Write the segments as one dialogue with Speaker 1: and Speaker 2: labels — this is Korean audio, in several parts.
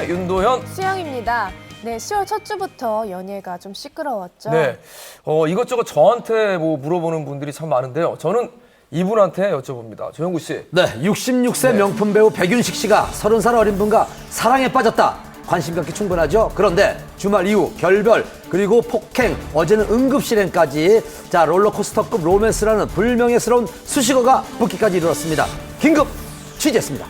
Speaker 1: 네, 윤도현.
Speaker 2: 수영입니다. 네, 10월 첫 주부터 연예가 좀 시끄러웠죠.
Speaker 1: 네, 이것저것 저한테 뭐 물어보는 분들이 참 많은데요. 저는 이분한테 여쭤봅니다. 조영구 씨.
Speaker 3: 네, 66세 명품 배우 백윤식 씨가 30살 어린 분과 사랑에 빠졌다. 관심 갖기 충분하죠. 그런데 주말 이후 결별 그리고 폭행, 어제는 응급실행까지 자 롤러코스터급 로맨스라는 불명예스러운 수식어가 붙기까지 이르렀습니다. 긴급 취재했습니다.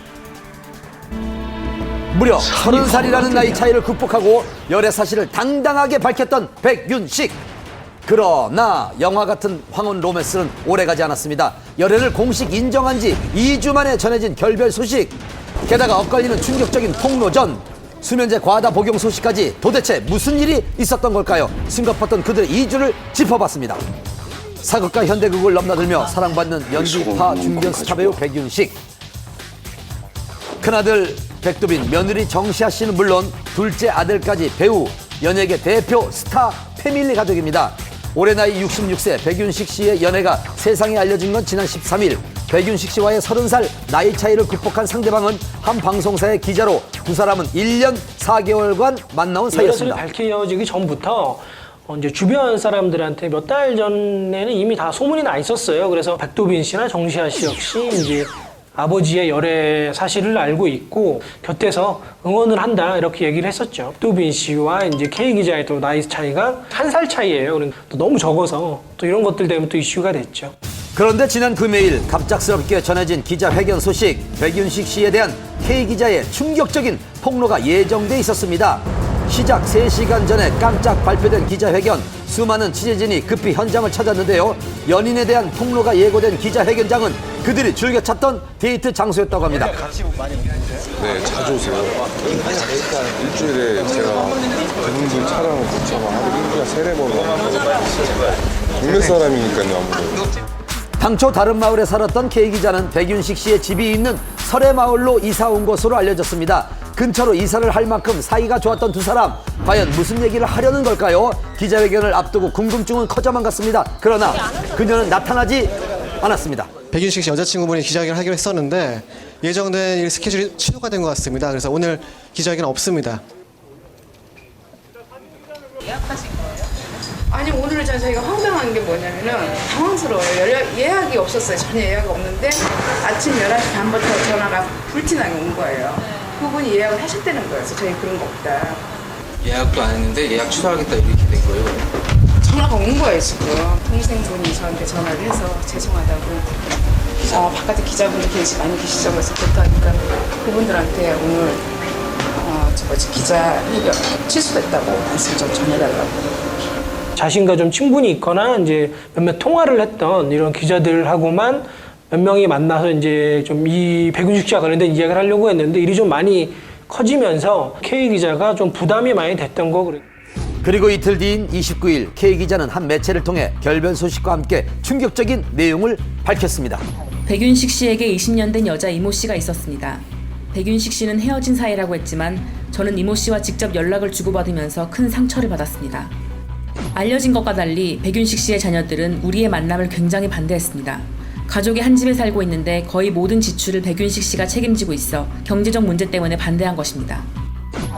Speaker 3: 무려 30살이라는 나이 차이를 극복하고 열애 사실을 당당하게 밝혔던 백윤식. 그러나 영화 같은 황혼 로맨스는 오래가지 않았습니다. 열애를 공식 인정한 지 2주 만에 전해진 결별 소식. 게다가 엇갈리는 충격적인 폭로전. 수면제 과다 복용 소식까지 도대체 무슨 일이 있었던 걸까요? 숨가팠던 그들의 2주를 짚어봤습니다. 사극과 현대극을 넘나들며 사랑받는 연기파 중견 스타 배우 백윤식. 큰아들 백두빈, 며느리 정시아 씨는 물론 둘째 아들까지 배우, 연예계 대표 스타 패밀리 가족입니다. 올해 나이 66세 백윤식 씨의 연애가 세상에 알려진 건 지난 13일. 백윤식 씨와의 30살 나이 차이를 극복한 상대방은 한 방송사의 기자로 두 사람은 1년 4개월간 만나온 사이였습니다.
Speaker 4: 밝혀지기 전부터 이제 주변 사람들한테 몇 달 전에는 이미 다 소문이 나 있었어요. 그래서 백도빈 씨나 정시아 씨 역시 이제 아버지의 열애 사실을 알고 있고 곁에서 응원을 한다 이렇게 얘기를 했었죠. 백도빈 씨와 이제 K 기자의 또 나이 차이가 1살 차이예요. 그러니까 또 너무 적어서 또 이런 것들 때문에 또 이슈가 됐죠.
Speaker 3: 그런데 지난 금요일 갑작스럽게 전해진 기자회견 소식. 백윤식 씨에 대한 K 기자의 충격적인 폭로가 예정돼 있었습니다. 시작 3시간 전에 깜짝 발표된 기자회견. 수많은 취재진이 급히 현장을 찾았는데요. 연인에 대한 폭로가 예고된 기자회견장은 그들이 즐겨 찾던 데이트 장소였다고 합니다.
Speaker 5: 네, 자주 오세요. 일주일에 제가 그분들 촬영을 붙여서 하루 1주일에 3-4번 와서 국내 사람이니까요, 아무래도.
Speaker 3: 당초 다른 마을에 살았던 K 기자는 백윤식 씨의 집이 있는 설해마을로 이사 온 것으로 알려졌습니다. 근처로 이사를 할 만큼 사이가 좋았던 두 사람, 과연 무슨 얘기를 하려는 걸까요? 기자회견을 앞두고 궁금증은 커져만 갔습니다. 그러나 그녀는 나타나지 않았습니다.
Speaker 6: 백윤식 씨 여자친구분이 기자회견을 하기로 했었는데 예정된 일 스케줄이 취소가 된 것 같습니다. 그래서 오늘 기자회견 없습니다.
Speaker 7: 예약하신 거예요? 아니, 오늘 저희가 황당한 게 뭐냐면은 당황스러워요. 예약이 없었어요. 전혀 예약이 없는데 아침 11시 반부터 전화가 불티나게 온 거예요. 그분이 예약을 하셨다는 거예요. 그래서 저희 그런 거 없다.
Speaker 8: 예약도 안 했는데 예약 취소하겠다 이렇게 된 거예요.
Speaker 7: 전화가 온 거예요, 지금. 동생분이 저한테 전화를 해서 죄송하다고. 바깥에 기자분들 많이 계시죠. 그래서 그렇다니까 그분들한테 오늘 기자 회견 취소됐다고 말씀 좀 전해달라고.
Speaker 4: 자신과 좀 친분이 있거나 이제 몇몇 통화를 했던 이런 기자들하고만 몇 명이 만나서 이제 좀 이 백윤식 씨와 관련된 이야기를 하려고 했는데 일이 좀 많이 커지면서 K 기자가 좀 부담이 많이 됐던 거 그래요.
Speaker 3: 그리고 이틀 뒤인 29일 K 기자는 한 매체를 통해 결별 소식과 함께 충격적인 내용을 밝혔습니다.
Speaker 9: 백윤식 씨에게 20년 된 여자 이모 씨가 있었습니다. 백윤식 씨는 헤어진 사이라고 했지만 저는 이모 씨와 직접 연락을 주고받으면서 큰 상처를 받았습니다. 알려진 것과 달리 백윤식 씨의 자녀들은 우리의 만남을 굉장히 반대했습니다. 가족이 한 집에 살고 있는데 거의 모든 지출을 백윤식 씨가 책임지고 있어 경제적 문제 때문에 반대한 것입니다.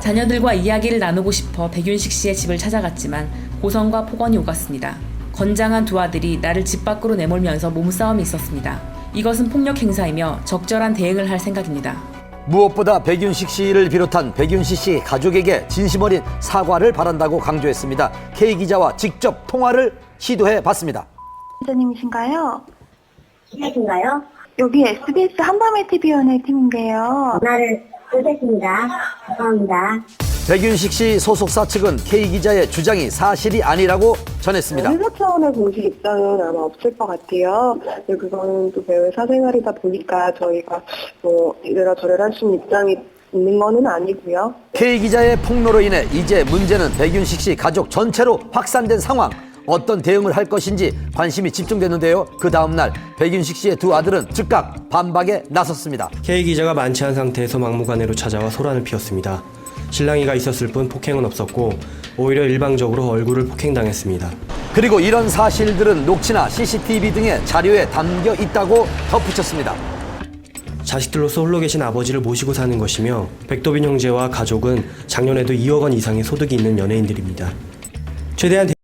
Speaker 9: 자녀들과 이야기를 나누고 싶어 백윤식 씨의 집을 찾아갔지만 고성과 폭언이 오갔습니다. 건장한 두 아들이 나를 집 밖으로 내몰면서 몸싸움이 있었습니다. 이것은 폭력 행사이며 적절한 대응을 할 생각입니다.
Speaker 3: 무엇보다 백윤식 씨를 비롯한 백윤식 씨 가족에게 진심 어린 사과를 바란다고 강조했습니다. K 기자와 직접 통화를 시도해 봤습니다.
Speaker 10: 기자님이신가요?
Speaker 11: 기자신가요?
Speaker 10: 여기 SBS 한밤의 TV 연예팀인데요.
Speaker 11: 전화를 못했습니다. 죄송합니다.
Speaker 3: 백윤식 씨 소속사 측은 K 기자의 주장이 사실이 아니라고 전했습니다.
Speaker 10: 회사 차원의 공식 입장은 아마 없을 것 같아요. 근데 그거는 또 배우의 사생활이다 보니까 저희가 이래라 저래라 할 수 있는 입장이 있는 거는 아니고요.
Speaker 3: K 기자의 폭로로 인해 이제 문제는 백윤식 씨 가족 전체로 확산된 상황. 어떤 대응을 할 것인지 관심이 집중됐는데요. 그 다음날 백윤식 씨의 두 아들은 즉각 반박에 나섰습니다.
Speaker 12: K 기자가 만취한 상태에서 막무가내로 찾아와 소란을 피웠습니다. 신랑이가 있었을 뿐 폭행은 없었고 오히려 일방적으로 얼굴을 폭행당했습니다.
Speaker 3: 그리고 이런 사실들은 녹취나 CCTV 등의 자료에 담겨 있다고 덧붙였습니다.
Speaker 12: 자식들로서 홀로 계신 아버지를 모시고 사는 것이며 백도빈 형제와 가족은 작년에도 2억 원 이상의 소득이 있는 연예인들입니다. 최대한